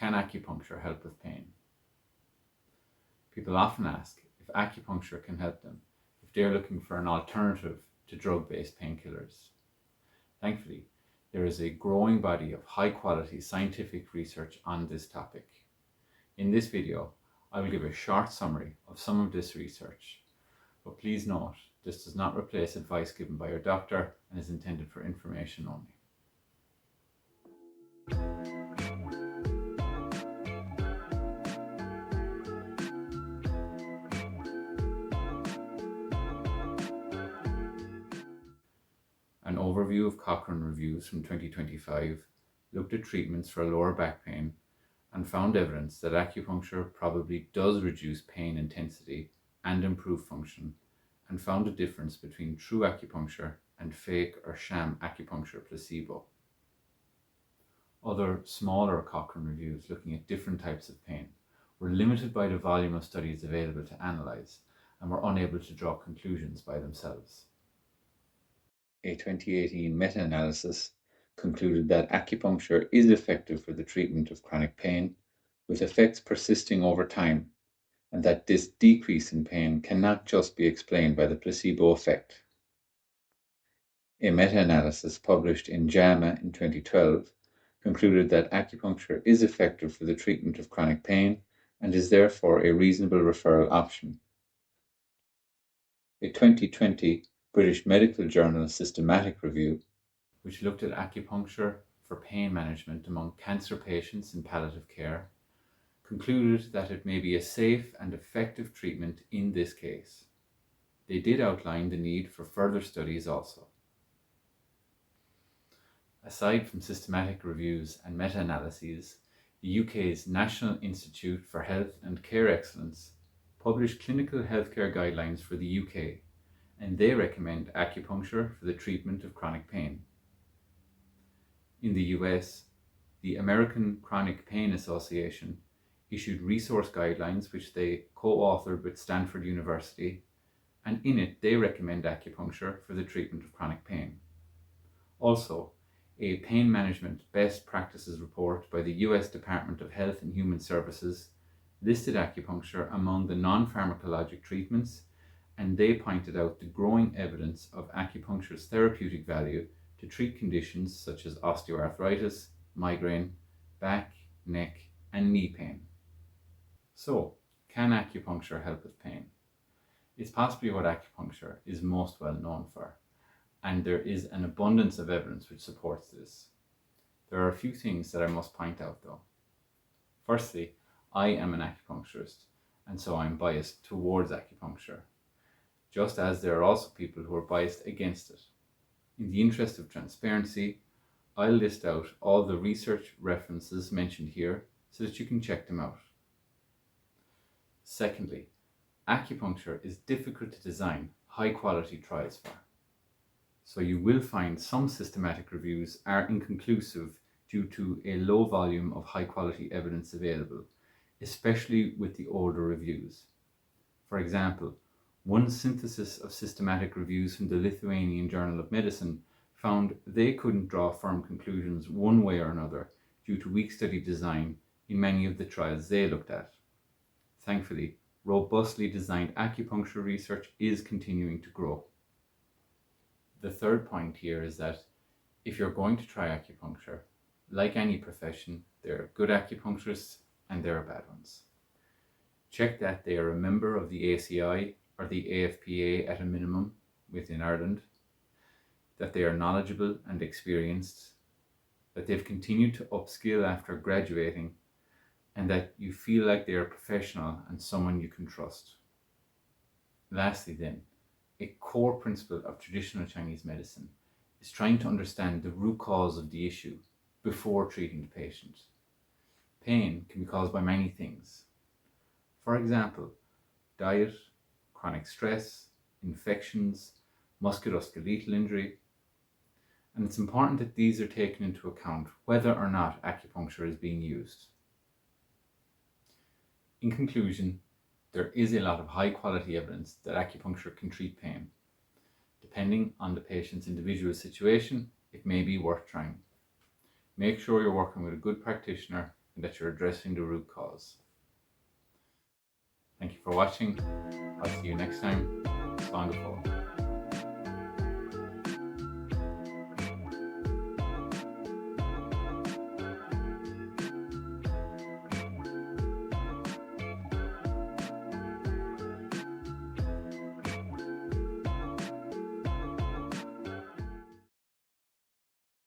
can acupuncture help with pain? People often ask if acupuncture can help them if they are looking for an alternative to drug-based painkillers. Thankfully, there is a growing body of high-quality scientific research on this topic. In this video, I will give a short summary of some of this research, but please note this does not replace advice given by your doctor and is intended for information only. An overview of Cochrane reviews from 2025 looked at treatments for lower back pain and found evidence that acupuncture probably does reduce pain intensity and improve function, and found a difference between true acupuncture and fake or sham acupuncture placebo. Other smaller Cochrane reviews looking at different types of pain were limited by the volume of studies available to analyse and were unable to draw conclusions by themselves. A 2018 meta-analysis concluded that acupuncture is effective for the treatment of chronic pain, with effects persisting over time, and that this decrease in pain cannot just be explained by the placebo effect. A meta-analysis published in JAMA in 2012 concluded that acupuncture is effective for the treatment of chronic pain and is therefore a reasonable referral option. A 2020 British Medical Journal systematic review, which looked at acupuncture for pain management among cancer patients in palliative care, concluded that it may be a safe and effective treatment in this case. They did outline the need for further studies also. Aside from systematic reviews and meta-analyses, the UK's National Institute for Health and Care Excellence published clinical healthcare guidelines for the UK, and they recommend acupuncture for the treatment of chronic pain. In the US, the American Chronic Pain Association issued resource guidelines which they co-authored with Stanford University, and in it they recommend acupuncture for the treatment of chronic pain. Also, a pain management best practices report by the US Department of Health and Human Services listed acupuncture among the non-pharmacologic treatments, and they pointed out the growing evidence of acupuncture's therapeutic value to treat conditions such as osteoarthritis, migraine, back, neck, and knee pain. So, can acupuncture help with pain? It's possibly what acupuncture is most well known for, and there is an abundance of evidence which supports this. There are a few things that I must point out though. Firstly, I am an acupuncturist, and so I'm biased towards acupuncture, just as there are also people who are biased against it. In the interest of transparency, I'll list out all the research references mentioned here so that you can check them out. Secondly, acupuncture is difficult to design high-quality trials for. So you will find some systematic reviews are inconclusive due to a low volume of high-quality evidence available, especially with the older reviews. For example, one synthesis of systematic reviews from the Lithuanian Journal of Medicine found they couldn't draw firm conclusions one way or another due to weak study design in many of the trials they looked at. Thankfully, robustly designed acupuncture research is continuing to grow. The third point here is that if you're going to try acupuncture, like any profession, there are good acupuncturists and there are bad ones. Check that they are a member of the ACI or the AFPA at a minimum within Ireland, that they are knowledgeable and experienced, that they've continued to upskill after graduating, and that you feel like they are professional and someone you can trust. Lastly then, a core principle of traditional Chinese medicine is trying to understand the root cause of the issue before treating the patient. Pain can be caused by many things. For example, diet, chronic stress, infections, musculoskeletal injury, and it's important that these are taken into account whether or not acupuncture is being used. In conclusion, there is a lot of high quality evidence that acupuncture can treat pain. Depending on the patient's individual situation, it may be worth trying. Make sure you're working with a good practitioner and that you're addressing the root cause. Thank you for watching. I'll see you next time. Slán go fóill.